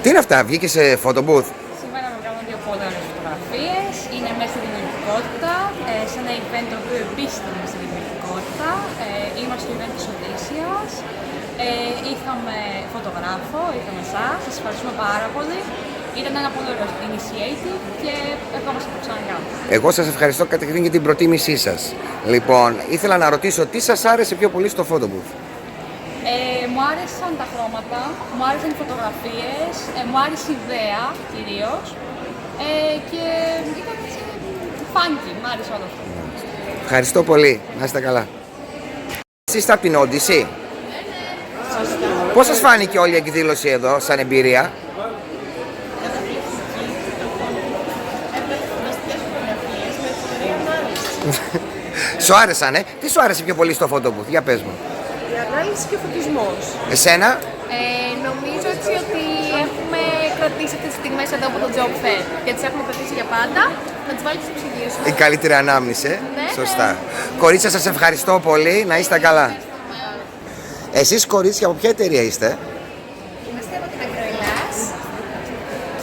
Τι είναι αυτά, βγήκε σε photo booth? Σήμερα με κάνουν δύο πολύ ωραίες φωτογραφίες. Είναι μέσα στη δημιουργικότητα, σε ένα event το οποίο επίσης ήταν μέσα στη δημιουργικότητα. Είμαστε στο event της Οδύσσιας. Είχαμε φωτογράφο, είχαμε εσάς. Σας ευχαριστούμε πάρα πολύ. Ήταν ένα πολύ ωραίο initiative και ερχόμαστε να το ξανακάνουμε. Εγώ σας ευχαριστώ καταρχήν για την προτίμησή σας. Λοιπόν, ήθελα να ρωτήσω τι σας άρεσε πιο πολύ στο photo booth? Μου άρεσαν τα χρώματα, μου άρεσαν οι φωτογραφίες, μου άρεσε η ιδέα κυρίως και ήταν έτσι funky, μου άρεσε όλο αυτό. Ευχαριστώ πολύ, να είστε καλά. Εσείς είστε από την Odyssey. Πώς σας φάνηκε όλη η εκδήλωση εδώ, σαν εμπειρία? Σου άρεσαν, Τι σου άρεσε πιο πολύ στο photo booth, για πες μου. Η ανάλυση και ο φωτισμός. Εσένα? Νομίζω έτσι ότι έχουμε κρατήσει αυτές τις στιγμές εδώ από το Job Fair και τις έχουμε κρατήσει για πάντα. Να τις βάλεις στο ψυγείο σου. Η καλύτερη ανάμνηση, Ναι. Σωστά. Κορίτσια, σας ευχαριστώ πολύ, να είστε καλά. Εσείς κορίτσια, από ποια εταιρεία είστε? Είμαστε από την Αγκροελάς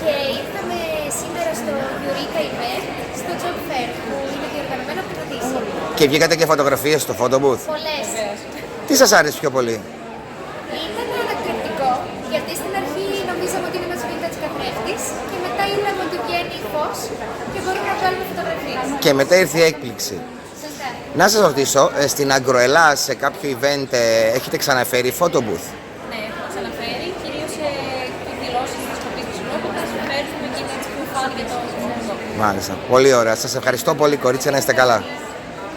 και ήρθαμε σήμερα στο Eureka Event στο Job Fair που είναι διοργανωμένο από την Οδύσσια. Και βγήκατε και φωτογραφίες στο photo booth. Πολλές. Τι σας άρεσε πιο πολύ? Ήταν ανακριτικό γιατί στην αρχή νομίζαμε ότι είναι ένας vintage καθρέφτης και μετά είδαμε ότι βγαίνει φως και μπορούμε να βγάλουμε φωτογραφίες. Και μετά ήρθε η έκπληξη. Σωστά. Να σας ρωτήσω, στην Αγκροελάς σε κάποιο event έχετε ξαναφέρει photo booth? Ναι, έχουμε ξαναφέρει, κυρίως σε εκδηλώσεις της τοπικής της Λόγκοντας, φέρνουμε και είναι έτσι που φάνηκε το κόσμο. Μάλιστα. Πολύ ωραία. Σας ευχαριστώ πολύ, κορίτσια, να είστε καλά.